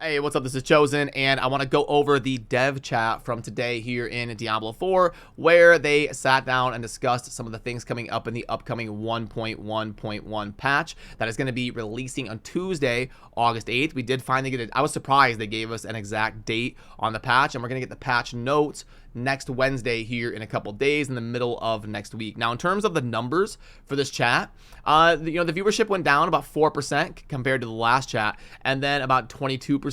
Hey, what's up? This is Chosen, and I want to go over the dev chat from today here in Diablo 4, where they sat down and discussed some of the things coming up in the upcoming 1.1.1 patch that is going to be releasing on Tuesday, August 8th. We did finally get it. I was surprised they gave us an exact date on the patch, and we're going to get the patch notes next Wednesday here in a couple days in the middle of next week. Now, in terms of the numbers for this chat, the viewership went down about 4% compared to the last chat, and then about 22%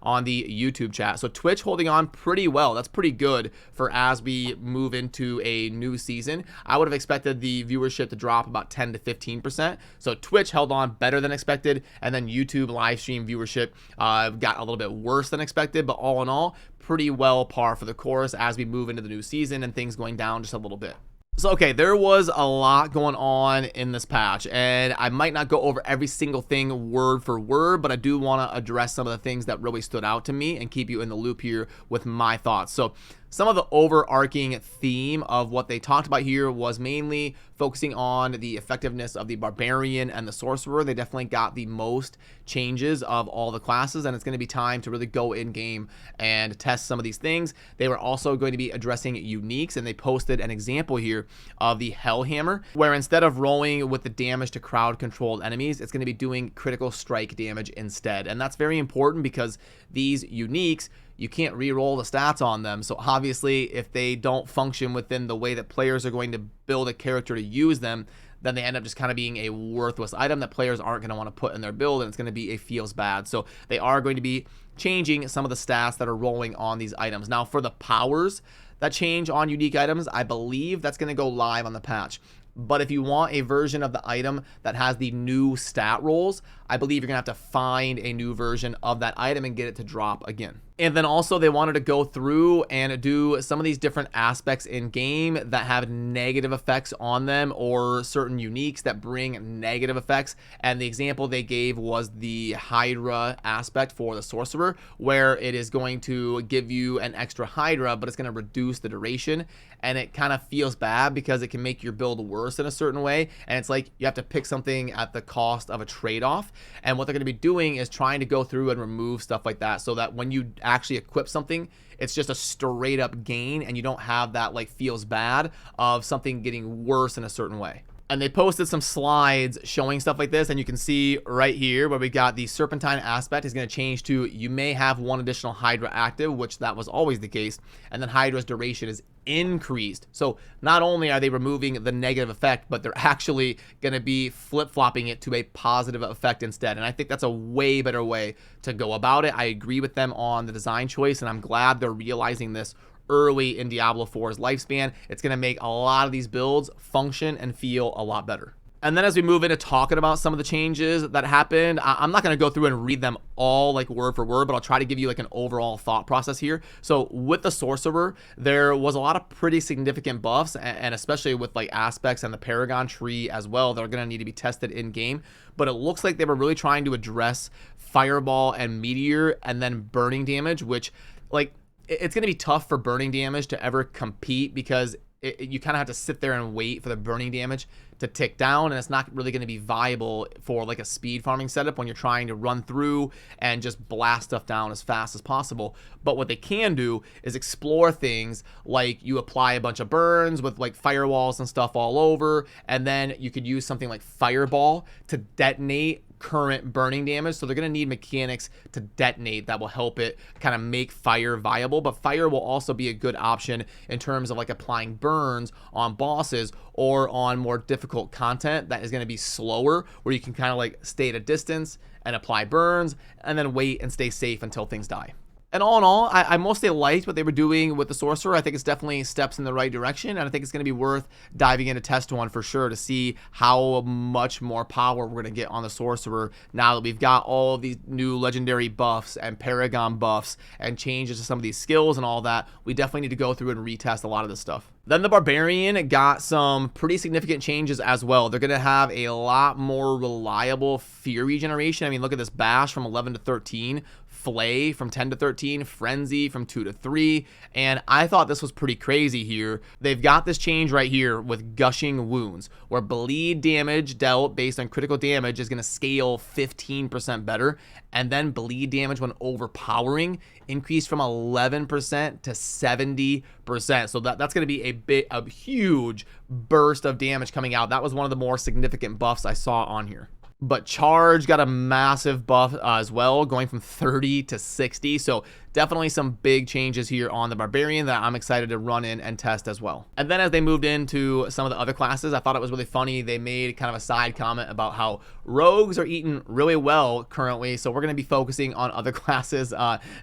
on the YouTube chat. So Twitch holding on pretty well. That's pretty good for as we move into a new season. I would have expected the viewership to drop about 10 to 15%. So Twitch held on better than expected, and then YouTube live stream viewership got a little bit worse than expected, but all in all, pretty well par for the course as we move into the new season and things going down just a little bit. So, okay, there was a lot going on in this patch, and I might not go over every single thing word for word, but I do want to address some of the things that really stood out to me and keep you in the loop here with my thoughts. So, some of the overarching theme of what they talked about here was mainly focusing on the effectiveness of the Barbarian and the Sorcerer. They definitely got the most changes of all the classes, and it's going to be time to really go in game and test some of these things. They were also going to be addressing uniques, and they posted an example here of the Hellhammer, where instead of rolling with the damage to crowd-controlled enemies, it's going to be doing critical strike damage instead. And that's very important because these uniques, you can't re-roll the stats on them. So obviously, if they don't function within the way that players are going to build a character to use them, then they end up just kind of being a worthless item that players aren't going to want to put in their build, and it's going to be a feels bad. So they are going to be changing some of the stats that are rolling on these items. Now, for the powers that change on unique items, I believe that's going to go live on the patch. But if you want a version of the item that has the new stat rolls, I believe you're going to have to find a new version of that item and get it to drop again. And then also they wanted to go through and do some of these different aspects in game that have negative effects on them, or certain uniques that bring negative effects. And the example they gave was the Hydra aspect for the Sorcerer, where it is going to give you an extra Hydra, but it's going to reduce the duration. And it kind of feels bad because it can make your build worse in a certain way. And it's like you have to pick something at the cost of a trade-off. And what they're going to be doing is trying to go through and remove stuff like that, so that when you actually equip something, it's just a straight up gain, and you don't have that like feels bad of something getting worse in a certain way. And they posted some slides showing stuff like this, and you can see right here where we got the Serpentine aspect is going to change to you may have one additional Hydra active, which that was always the case, and then Hydra's duration is increased. So not only are they removing the negative effect, but they're actually going to be flip-flopping it to a positive effect instead. And I think that's a way better way to go about it. I agree with them on the design choice, and I'm glad they're realizing this early in Diablo 4's lifespan. It's going to make a lot of these builds function and feel a lot better. And then as we move into talking about some of the changes that happened, I'm not going to go through and read them all like word for word, but I'll try to give you like an overall thought process here. So with the Sorcerer, there was a lot of pretty significant buffs, and especially with like aspects and the Paragon tree as well, that are going to need to be tested in game. But it looks like they were really trying to address Fireball and Meteor and then burning damage, which like it's going to be tough for burning damage to ever compete, because you kind of have to sit there and wait for the burning damage to tick down, and it's not really going to be viable for like a speed farming setup when you're trying to run through and just blast stuff down as fast as possible. But what they can do is explore things like you apply a bunch of burns with like firewalls and stuff all over, and then you could use something like Fireball to detonate current burning damage. So they're going to need mechanics to detonate that will help it kind of make fire viable. But fire will also be a good option in terms of like applying burns on bosses or on more difficult content that is going to be slower, where you can kind of like stay at a distance and apply burns and then wait and stay safe until things die. And all in all, I mostly liked what they were doing with the Sorcerer. I think it's definitely steps in the right direction, and I think it's going to be worth diving into test one for sure to see how much more power we're going to get on the Sorcerer now that we've got all of these new legendary buffs and Paragon buffs and changes to some of these skills and all that. We definitely need to go through and retest a lot of this stuff. Then the Barbarian got some pretty significant changes as well. They're going to have a lot more reliable fear regeneration. I mean, look at this bash from 11 to 13. Flay from 10 to 13, Frenzy from 2 to 3, and I thought this was pretty crazy here. They've got this change right here with Gushing Wounds, where bleed damage dealt based on critical damage is going to scale 15% better, and then bleed damage when overpowering increased from 11% to 70%. So that's going to be a huge burst of damage coming out. That was one of the more significant buffs I saw on here. But Charge got a massive buff as well, going from 30 to 60. So definitely some big changes here on the Barbarian that I'm excited to run in and test as well. And then as they moved into some of the other classes, I thought it was really funny. They made kind of a side comment about how rogues are eating really well currently. So we're going to be focusing on other classes.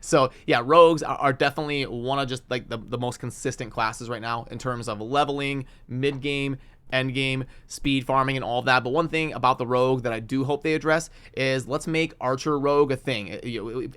So yeah, rogues are definitely one of just like the most consistent classes right now in terms of leveling, mid game, end game, speed farming, and all of that. But one thing about the rogue that I do hope they address is let's make archer rogue a thing.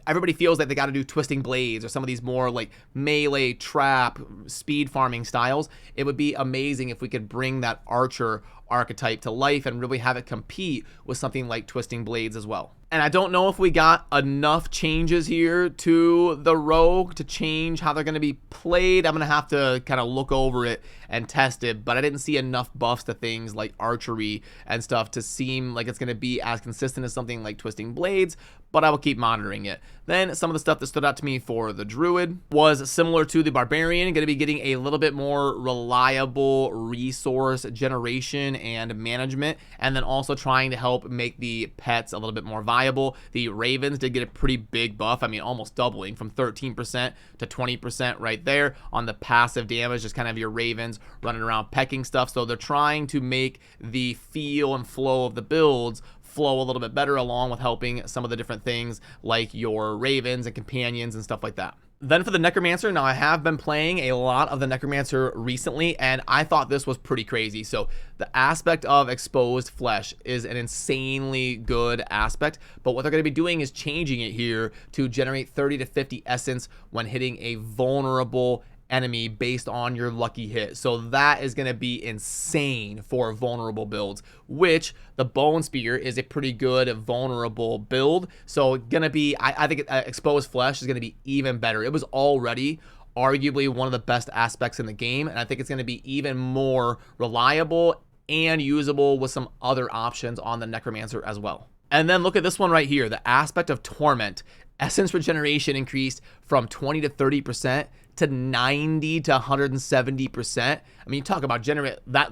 Everybody feels like they got to do twisting blades or some of these more like melee trap speed farming styles. It would be amazing if we could bring that archer archetype to life and really have it compete with something like twisting blades as well. And I don't know if we got enough changes here to the rogue to change how they're going to be played. I'm going to have to kind of look over it and test it, but I didn't see enough buffs to things like archery and stuff to seem like it's going to be as consistent as something like twisting blades, but I will keep monitoring it. Then some of the stuff that stood out to me for the Druid was similar to the Barbarian, going to be getting a little bit more reliable resource generation and management, and then also trying to help make the pets a little bit more viable. The Ravens did get a pretty big buff. I mean, almost doubling from 13% to 20% right there on the passive damage, just kind of your Ravens running around pecking stuff. So they're trying to make the feel and flow of the builds flow a little bit better, along with helping some of the different things like your Ravens and companions and stuff like that. Then for the Necromancer, now I have been playing a lot of the Necromancer recently, and I thought this was pretty crazy. So the aspect of exposed flesh is an insanely good aspect, but what they're going to be doing is changing it here to generate 30 to 50 essence when hitting a vulnerable enemy based on your lucky hit. So that is going to be insane for vulnerable builds, which the Bone Spear is a pretty good vulnerable build. So going to be, I think exposed flesh is going to be even better. It was already arguably one of the best aspects in the game, and I think it's going to be even more reliable and usable with some other options on the Necromancer as well. And then look at this one right here, the aspect of Torment. Essence regeneration increased from 20 to 30% to 90 to 170%. I mean, you talk about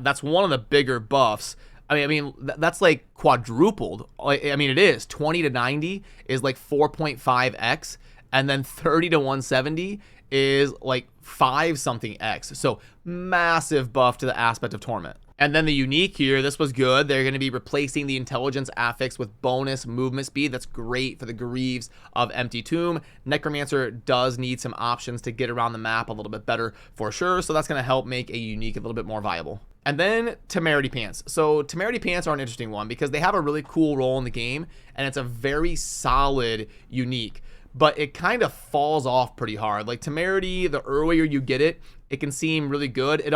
that's one of the bigger buffs. I mean, that's like quadrupled. I mean, it is 20 to 90 is like 4.5x, and then 30 to 170 is like 5 something x. So massive buff to the aspect of Torment. And then the unique here, this was good. They're going to be replacing the intelligence affix with bonus movement speed. That's great for the Greaves of Empty Tomb. Necromancer does need some options to get around the map a little bit better for sure. So that's going to help make a unique a little bit more viable. And then Temerity Pants. So Temerity Pants are an interesting one because they have a really cool role in the game, and it's a very solid unique, but it kind of falls off pretty hard. Like Temerity, the earlier you get it, it can seem really good. It's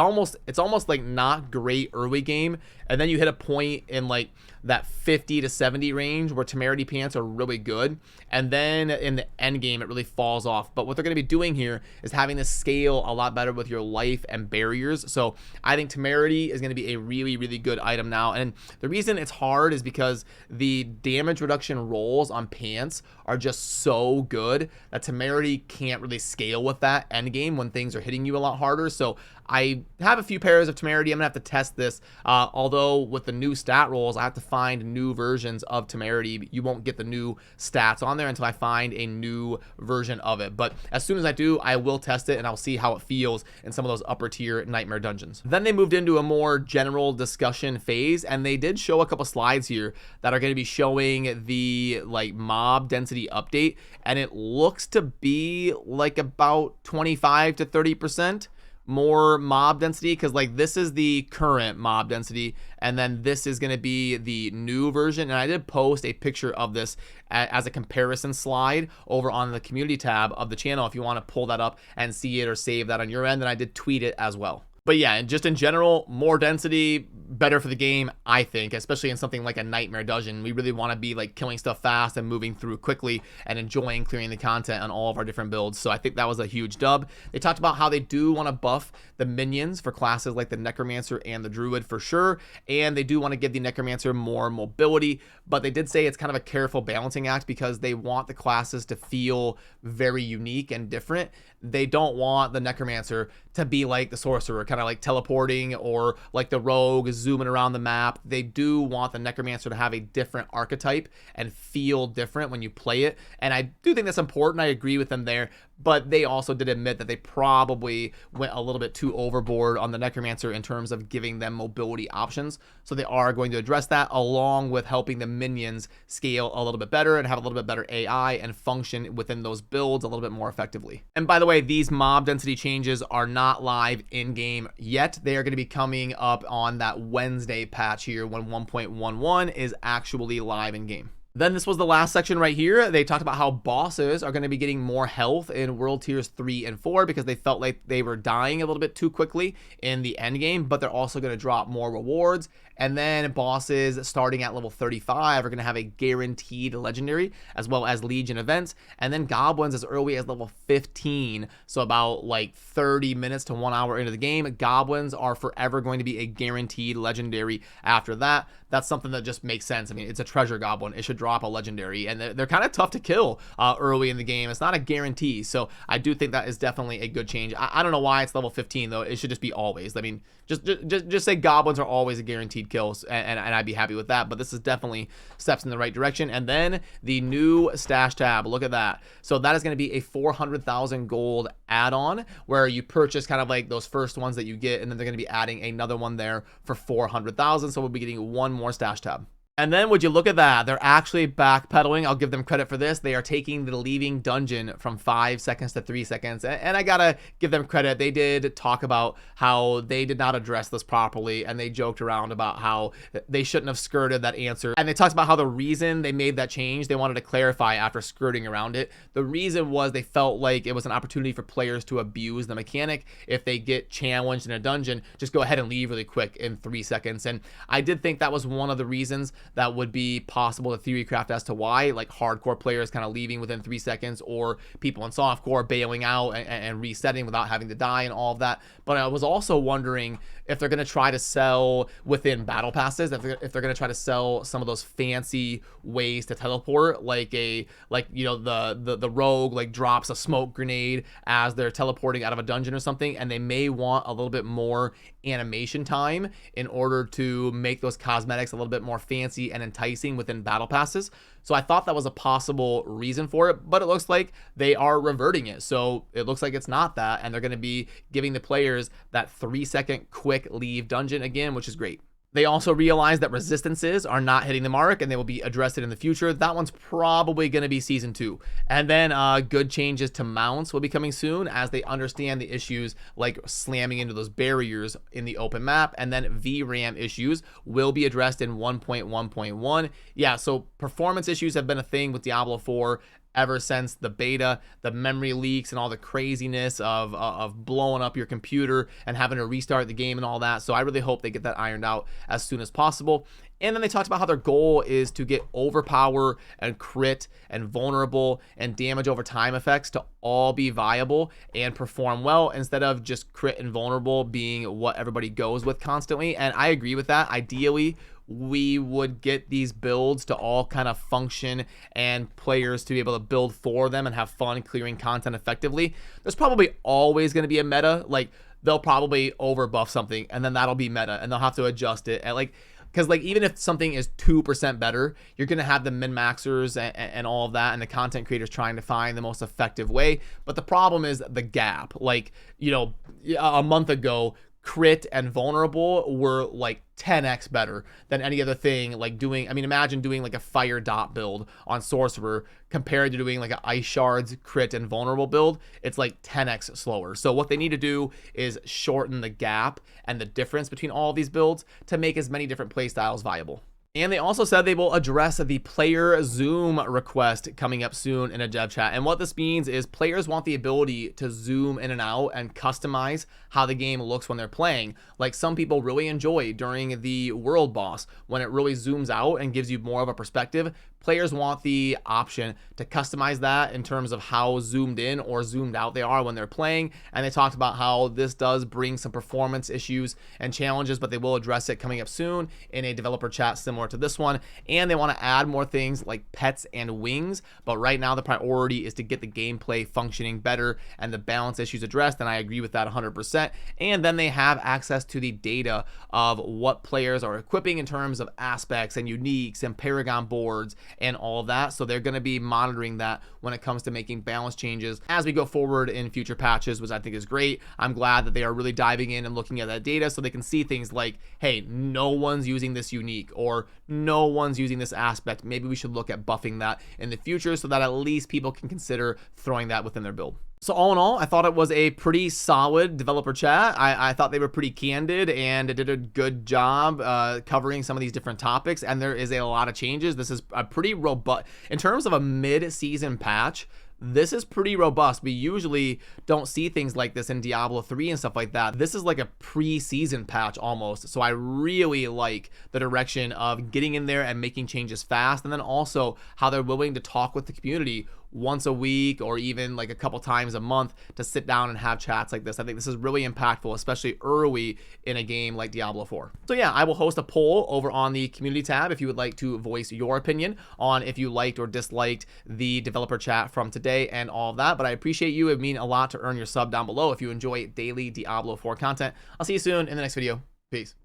almost like not great early game, and then you hit a point in like that 50 to 70 range where Temerity Pants are really good, and then in the end game it really falls off. But what they're going to be doing here is having this scale a lot better with your life and barriers. So I think Temerity is going to be a really, really good item now, and the reason it's hard is because the damage reduction rolls on Pants are just so good that Temerity can't really scale with that end game when things are hitting you a lot harder. So I have a few pairs of Temerity. I'm gonna have to test this, although with the new stat rolls I have to find new versions of Temerity. You won't get the new stats on there until I find a new version of it, but as soon as I do, I will test it and I'll see how it feels in some of those upper tier nightmare dungeons. Then they moved into a more general discussion phase, and they did show a couple slides here that are going to be showing the like mob density update, and it looks to be like about 25 to 30% more mob density, because like this is the current mob density and then this is going to be the new version. And I did post a picture of this as a comparison slide over on the community tab of the channel if you want to pull that up and see it or save that on your end, and I did tweet it as well. But yeah, and just in general, more density, better for the game, I think, especially in something like a Nightmare Dungeon. We really want to be like killing stuff fast and moving through quickly and enjoying clearing the content on all of our different builds. So I think that was a huge dub. They talked about how they do want to buff the minions for classes like the Necromancer and the Druid for sure. And they do want to give the Necromancer more mobility, but they did say it's kind of a careful balancing act because they want the classes to feel very unique and different. They don't want the Necromancer to be like the Sorcerer, kind of like teleporting, or like the Rogue zooming around the map. They do want the Necromancer to have a different archetype and feel different when you play it. And I do think that's important. I agree with them there. But they also did admit that they probably went a little bit too overboard on the Necromancer in terms of giving them mobility options. So they are going to address that, along with helping the minions scale a little bit better and have a little bit better AI and function within those builds a little bit more effectively. And by the way, these mob density changes are not live in-game yet. They are going to be coming up on that Wednesday patch here when 1.11 is actually live in-game. Then this was the last section right here. They talked about how bosses are going to be getting more health in World Tiers 3 and 4 because they felt like they were dying a little bit too quickly in the end game, but they're also going to drop more rewards. And then bosses starting at level 35 are going to have a guaranteed legendary, as well as Legion events. And then goblins as early as level 15. So about like 30 minutes to 1 hour into the game, goblins are forever going to be a guaranteed legendary after that. That's something that just makes sense. I mean, it's a treasure goblin. It should drop a legendary, and they're kind of tough to kill early in the game. It's not a guarantee. So I do think that is definitely a good change. I don't know why it's level 15 though. It should just be always. I mean, just say goblins are always a guaranteed kills, and I'd be happy with that. But this is definitely steps in the right direction. And then the new stash tab, look at that. So that is going to be a 400,000 gold add-on where you purchase kind of like those first ones that you get, and then they're going to be adding another one there for 400,000. So we'll be getting one more stash tab. And then would you look at that, they're actually backpedaling. I'll give them credit for this. They are taking the leaving dungeon from 5 seconds to 3 seconds. And I gotta give them credit. They did talk about how they did not address this properly, and they joked around about how they shouldn't have skirted that answer. And they talked about how the reason they made that change, they wanted to clarify after skirting around it. The reason was they felt like it was an opportunity for players to abuse the mechanic. If they get challenged in a dungeon, just go ahead and leave really quick in 3 seconds. And I did think that was one of the reasons that would be possible to theorycraft as to why, like hardcore players kind of leaving within 3 seconds, or people in softcore bailing out and resetting without having to die and all of that. But I was also wondering if they're going to try to sell within battle passes, if they're going to try to sell some of those fancy ways to teleport, like you know, the rogue like drops a smoke grenade as they're teleporting out of a dungeon or something, and they may want a little bit more animation time in order to make those cosmetics a little bit more fancy and enticing within battle passes. So I thought that was a possible reason for it, but it looks like they are reverting it. So it looks like it's not that, and they're going to be giving the players that 3-second quick leave dungeon again, which is great. They also realized that resistances are not hitting the mark, and they will be addressed in the future. That one's probably going to be season 2. And then good changes to mounts will be coming soon as they understand the issues like slamming into those barriers in the open map. And then VRAM issues will be addressed in 1.1.1. Yeah, so performance issues have been a thing with Diablo 4 ever since the beta, the memory leaks and all the craziness of blowing up your computer and having to restart the game and all that. So I really hope they get that ironed out as soon as possible. And then they talked about how their goal is to get overpower and crit and vulnerable and damage over time effects to all be viable and perform well, instead of just crit and vulnerable being what everybody goes with constantly. And I agree with that. Ideally, we would get these builds to all kind of function and players to be able to build for them and have fun clearing content effectively. There's probably always going to be a meta. Like, they'll probably overbuff something and then that'll be meta, and they'll have to adjust it. And like, because like even if something is 2% better, you're going to have the min-maxers and all of that, and the content creators trying to find the most effective way. But the problem is the gap. Like, you know, a month ago, crit and vulnerable were like 10x better than any other thing. Like doing, I mean, imagine doing like a fire dot build on Sorcerer compared to doing like an ice shards, crit, and vulnerable build. It's like 10x slower. So what they need to do is shorten the gap and the difference between all of these builds to make as many different play styles viable. And they also said they will address the player zoom request coming up soon in a dev chat. And what this means is players want the ability to zoom in and out and customize how the game looks when they're playing. Like some people really enjoy during the world boss when it really zooms out and gives you more of a perspective. Players want the option to customize that in terms of how zoomed in or zoomed out they are when they're playing. And they talked about how this does bring some performance issues and challenges, but they will address it coming up soon in a developer chat similar to this one. And they want to add more things like pets and wings, but right now the priority is to get the gameplay functioning better and the balance issues addressed, and I agree with that 100%. And then they have access to the data of what players are equipping in terms of aspects and uniques and paragon boards and all of that, so they're going to be monitoring that when it comes to making balance changes as we go forward in future patches, which I think is great. I'm glad that they are really diving in and looking at that data so they can see things like, hey, no one's using this unique, or no one's using this aspect. Maybe we should look at buffing that in the future so that at least people can consider throwing that within their build. So all in all, I thought it was a pretty solid developer chat. I thought they were pretty candid and did a good job covering some of these different topics, and there is a lot of changes. This is a pretty robust, in terms of a mid-season patch, this is pretty robust. We usually don't see things like this in Diablo 3 and stuff like that. This is like a pre-season patch almost. So I really like the direction of getting in there and making changes fast. And then also how they're willing to talk with the community once a week or even like a couple times a month to sit down and have chats like this. I think this is really impactful, especially early in a game like Diablo 4. So yeah, I will host a poll over on the community tab if you would like to voice your opinion on if you liked or disliked the developer chat from today and all of that. But I appreciate you. It would mean a lot to earn your sub down below if you enjoy daily Diablo 4 content. I'll see you soon in the next video. Peace.